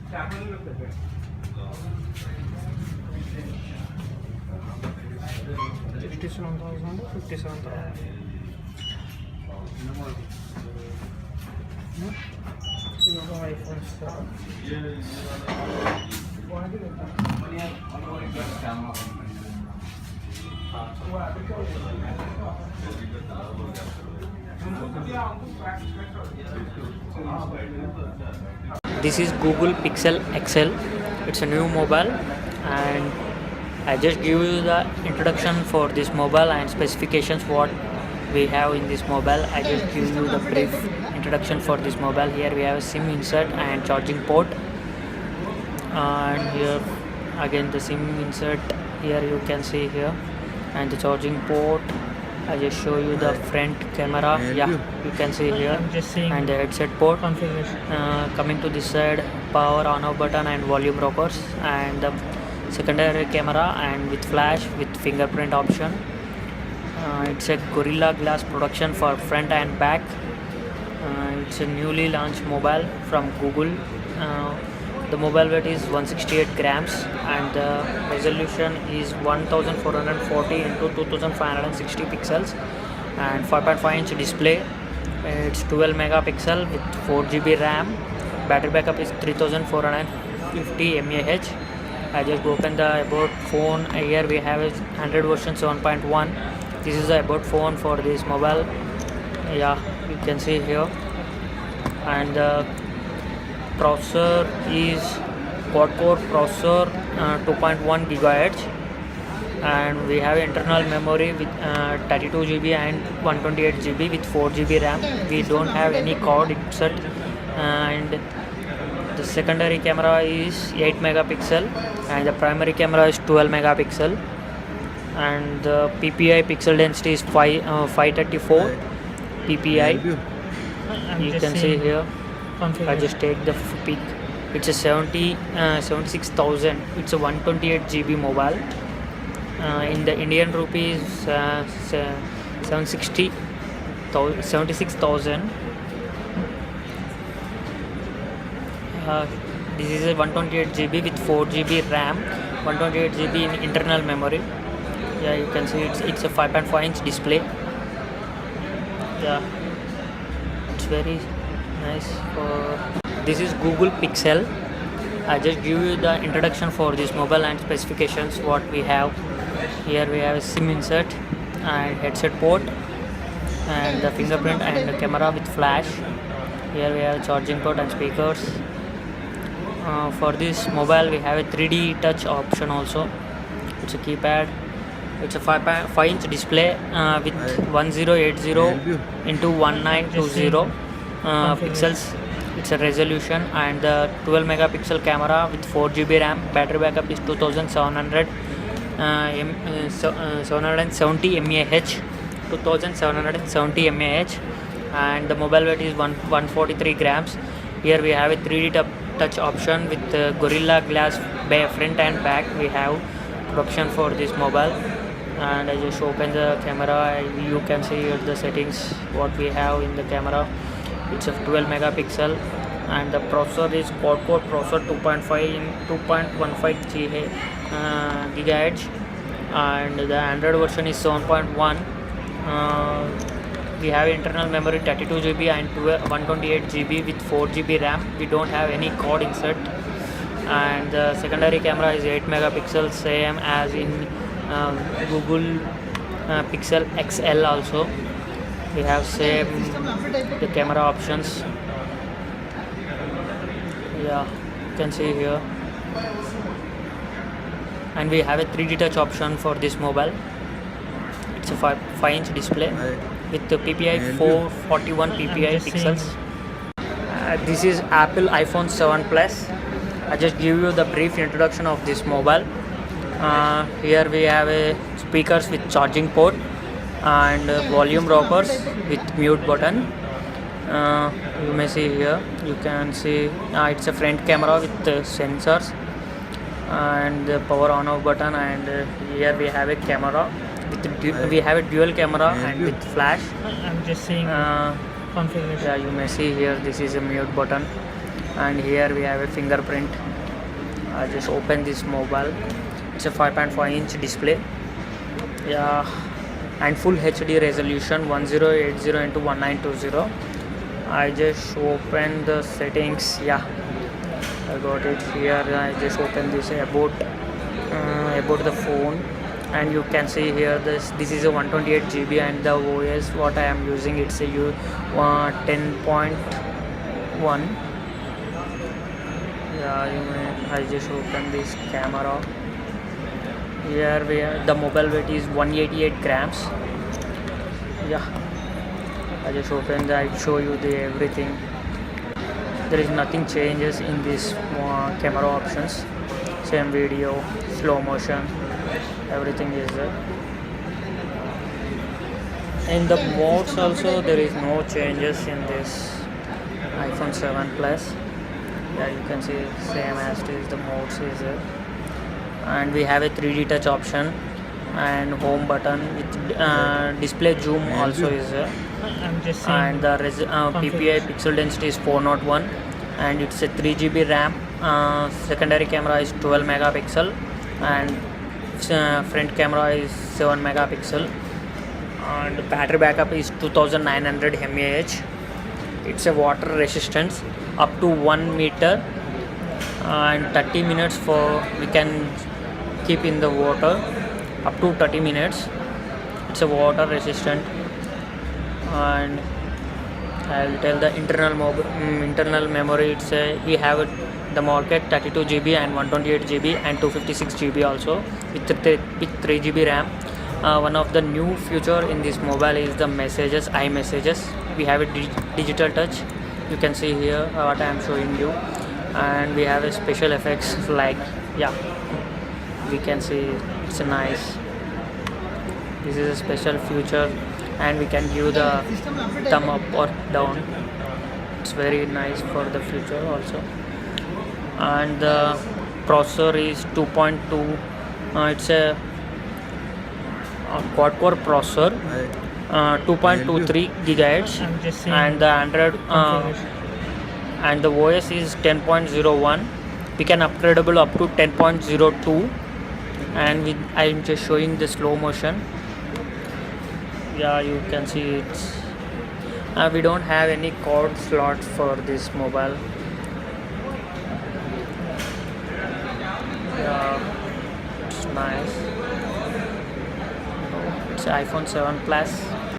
$67,000, 57,000. iPhone 7. This is Google Pixel XL. It's a new mobile, and I just give you the introduction for this mobile and specifications what we have in this mobile. I just give you the brief introduction for this mobile. Here we have a SIM insert and charging port, and here again the SIM insert. Here you can see here, and the charging port. I just show you the front camera. Yeah, you can see here, and the headset port. Coming to this side, power on off button and volume rockers, and the secondary camera and with flash with fingerprint option. It's a Gorilla Glass production for front and back. It's a newly launched mobile from Google. The mobile weight is 168 grams, and the resolution is 1440 into 2560 pixels, and 5.5 inch display. It's 12 megapixel with 4 GB RAM. Battery backup is 3450 mAh. I just open the about phone. Here we have a Android version 7.1. This is the about phone for this mobile. Yeah, you can see here, and the processor is quad-core processor, 2.1 gigahertz, and we have internal memory with 32 GB and 128 GB with 4 GB RAM. We don't have any card insert, and the secondary camera is 8 megapixel, and the primary camera is 12 megapixel, and the PPI pixel density is 534 PPI. You can see here. I just take the peak. It's a 76,000. It's a 128 GB mobile. In the Indian rupees, 76,000. This is a 128 GB with 4 GB RAM, 128 GB in internal memory. Yeah, you can see it's a 5.5 inch display. Yeah, it's very nice. This is Google Pixel. I just give you the introduction for this mobile and specifications what we have. Here we have a SIM insert and headset port, and the fingerprint and the camera with flash. Here we have charging port and speakers. For this mobile we have a 3D touch option also. It's a keypad. It's a 5.5 inch display with 1080 into 1920 pixels. It's a resolution, and the 12 megapixel camera with 4 GB RAM. Battery backup is 2770 mAh, 2770 mAh, and the mobile weight is 143 grams. Here we have a 3D touch option with Gorilla Glass front and back. We have production for this mobile, and I just open the camera. You can see here the settings what we have in the camera. It's a 12 megapixel, and the processor is quad-core processor, 2.15 gigahertz, and the Android version is 7.1. We have internal memory 32 GB and 128 GB with 4 GB RAM. We don't have any card insert, and the secondary camera is 8 megapixels, same as in Google Pixel XL also. We have same the camera options. Yeah, you can see here, and we have a 3D touch option for this mobile. It's a 5 inch display with the PPI 441 PPI pixels. This is Apple iPhone 7 Plus. I just give you the brief introduction of this mobile. Here we have a speakers with charging port, and volume rockers with mute button. You may see here, you can see it's a front camera with sensors, and the power on off button, and here we have a camera with we have a dual camera and with flash. I'm just seeing configuration. Yeah, you may see here, this is a mute button, and here we have a fingerprint. I just open this mobile. It's a 5.5-inch display. Yeah, and full HD resolution 1080 into 1920. I just open the settings. Yeah, I got it here. I just open this about the phone, and you can see here this is a 128 GB, and the OS what I am using, it's a 10.1. Yeah, I just open this camera. Here we have the mobile weight is 188 grams. Yeah, I just open that. I show you the everything. There is nothing changes in this camera options. Same video, slow motion, everything is there. In the modes also there is no changes in this iPhone 7 Plus. Yeah, you can see same as it is, the modes is there. And we have a 3D touch option and home button with display zoom also is there. And the PPI pixel density is 401, and it's a 3 GB RAM. Secondary camera is 12 megapixel, and front camera is 7 megapixel, and battery backup is 2900 mAh. It's a water resistance up to 1 meter, and 30 minutes for we can keep in the water up to 30 minutes. It's a water resistant. And I'll tell the internal memory. It's we have the market 32 GB and 128 GB and 256 GB also with 3 GB RAM. One of the new feature in this mobile is the messages, iMessages. We have a digital touch. You can see here what I am showing you, and we have a special effects like, yeah, we can see it's nice. This is a special feature, and we can give the thumb up or down. It's very nice for the future also. And the processor is 2.2. It's a quad core processor, 2.23 gigahertz, and the Android and the OS is 10.01. We can upgradable up to 10.02, and I am just showing the slow motion. Yeah, you can see it's we don't have any cord slots for this mobile. Yeah, it's nice. It's iPhone 7 Plus.